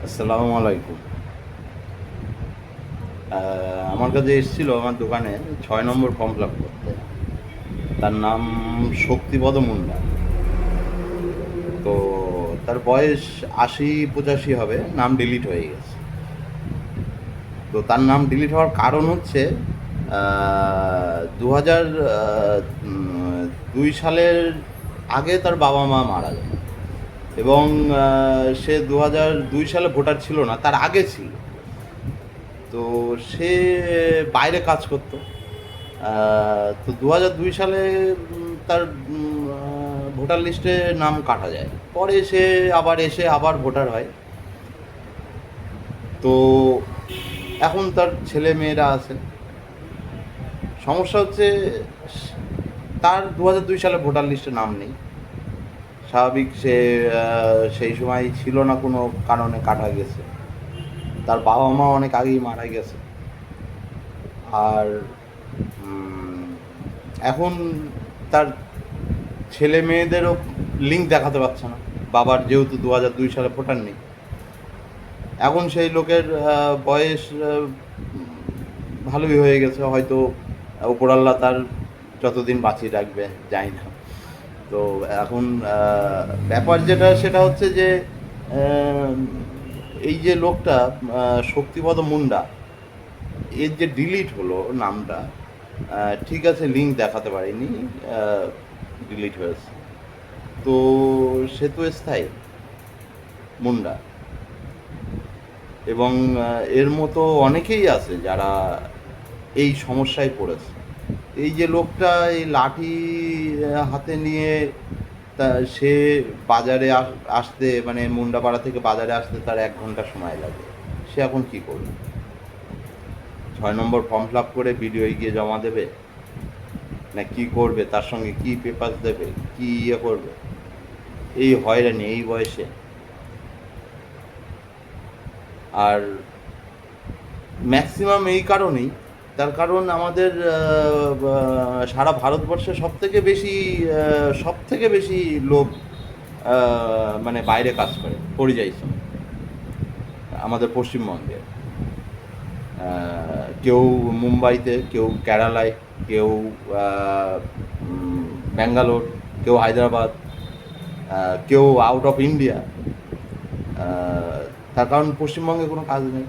আসসালামু আলাইকুম। আমার কাছে এসেছিল আমার দোকানে ৬ নম্বর ফর্ম ফিল আপ করতে। তার নাম শক্তিপদ মুন্ডা। তো তার বয়স ৮০-৮৫ হবে, নাম ডিলিট হয়ে গেছে। তো তার নাম ডিলিট হওয়ার কারণ হচ্ছে ২০০২ সালের আগে তার বাবা মা মারা যায়, এবং সে ২০০২ সালে ভোটার ছিল না, তার আগে ছিল। তো সে বাইরে কাজ করতো। তো ২০০২ সালে তার ভোটার লিস্টে নাম কাটা যায়, পরে সে আবার এসে আবার ভোটার হয়। তো এখন তার ছেলে মেয়েরা আছে। সমস্যা হচ্ছে তার ২০০২ সালে ভোটার লিস্টে নাম নেই। স্বাভাবিক, সে সেই সময় ছিল না, কোনো কারণে কাটা গেছে। তার বাবা মা অনেক আগেই মারা গেছে। আর এখন তার ছেলে মেয়েদেরও লিঙ্ক দেখাতে পারছে না, বাবার যেহেতু ২০০২ সালে ভোটার নেই। এখন সেই লোকের বয়স ভালোই হয়ে গেছে, হয়তো উপরাল্লা তার যতদিন বাঁচিয়ে রাখবে জানি না। তো এখন ব্যাপার যেটা সেটা হচ্ছে যে আহ, এই যে লোকটা শক্তিপদ মুন্ডা, এর যে ডিলিট হলো নামটা, ঠিক আছে, লিঙ্ক দেখাতে পারিনি, ডিলিট হয়েছে। তো সে তো স্থায়ী মুন্ডা, এবং এর মতো অনেকেই আছে যারা এই সমস্যায় পড়েছে। এই যে লোকটা এই লাঠি হাতে নিয়ে, তা সে বাজারে আসতে, মানে মুন্ডাপাড়া থেকে বাজারে আসতে তার ১ ঘন্টা সময় লাগে। সে এখন কি করবে? ৬ নম্বর ফর্ম ফিল আপ করে বিডিওয় গিয়ে জমা দেবে, না কি করবে? তার সঙ্গে কি পেপার দেবে, কি করবে? এই হয়রানি এই বয়সে। আর ম্যাক্সিমাম এই কারণেই, তার কারণ আমাদের সারা ভারতবর্ষে সব থেকে বেশি লোক মানে বাইরে কাজ করে, পরিযায়ী শ্রমিক আমাদের পশ্চিমবঙ্গে। কেউ মুম্বাইতে, কেউ কেরালায়, কেউ ব্যাঙ্গালোর, কেউ হায়দ্রাবাদ, কেউ আউট অফ ইন্ডিয়া। তার কারণ পশ্চিমবঙ্গে কোনো কাজ নেই।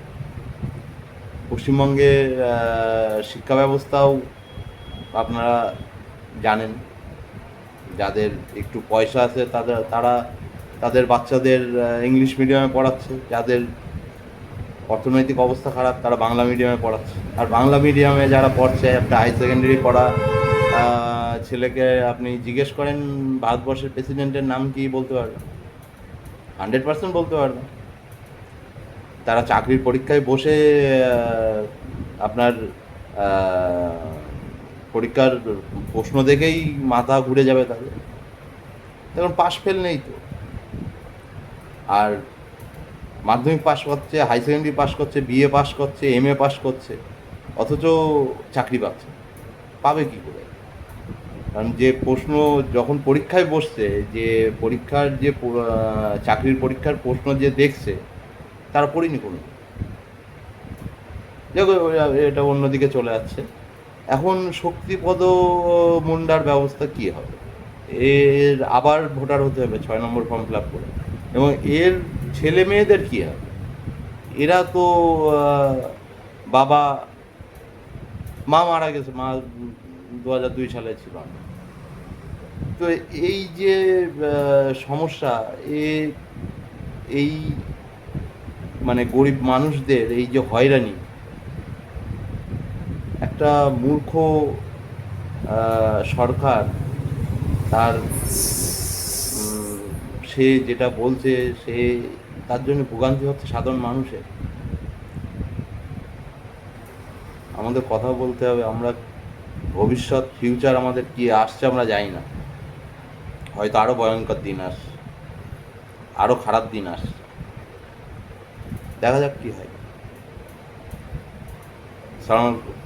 পশ্চিমবঙ্গে শিক্ষা ব্যবস্থাও আপনারা জানেন, যাদের একটু পয়সা আছে তারা তাদের বাচ্চাদের ইংলিশ মিডিয়ামে পড়াচ্ছে, যাদের অর্থনৈতিক অবস্থা খারাপ তারা বাংলা মিডিয়ামে পড়াচ্ছে। আর বাংলা মিডিয়ামে যারা পড়ছে, একটা হাই সেকেন্ডারি পড়া ছেলেকে আপনি জিজ্ঞেস করেন ভারতবর্ষের প্রেসিডেন্টের নাম কি, বলতে পারবেন? 100% বলতে পারবেন। তারা চাকরির পরীক্ষায় বসে আপনার পরীক্ষার প্রশ্ন দেখেই মাথা ঘুরে যাবে তাদের। তখন পাস ফেল নেই তো। আর মাধ্যমিক পাস করছে, হাই সেকেন্ডারি পাস করছে, বিএ পাস করছে, এমএ পাস করছে, অথচ চাকরি পাচ্ছে। পাবে কী করে? কারণ যে প্রশ্ন যখন পরীক্ষায় বসছে, যে পরীক্ষার যে চাকরির পরীক্ষার প্রশ্ন যে দেখছে, তারা পড়েনি কোনো। দেখো, এটা অন্যদিকে চলে যাচ্ছে। এখন শক্তিপদ মুন্ডার ব্যবস্থা কী হবে? এর আবার ভোটার হতে হবে ৬ নম্বর ফর্ম ফিল আপ করে, এবং এর ছেলে মেয়েদের কী হবে? এরা তো বাবা মা মারা গেছে, মা ২০০২ সালে ছিল না। তো এই যে সমস্যা, এ এই মানে গরিব মানুষদের এই যে হয়রানি, একটা মূর্খ সরকার, তার সে যেটা বলছে, সে তার জন্য ভোগান্তি হচ্ছে সাধারণ মানুষের। আমাদের কথা বলতে হবে। আমরা ভবিষ্যৎ ফিউচার আমাদের কি আসছে আমরা জানি না, হয়তো আরও ভয়ঙ্কর দিন আসছে, আরও খারাপ দিন আসছে। দেখা যাক কী হয়। সালাম আলাইকুম।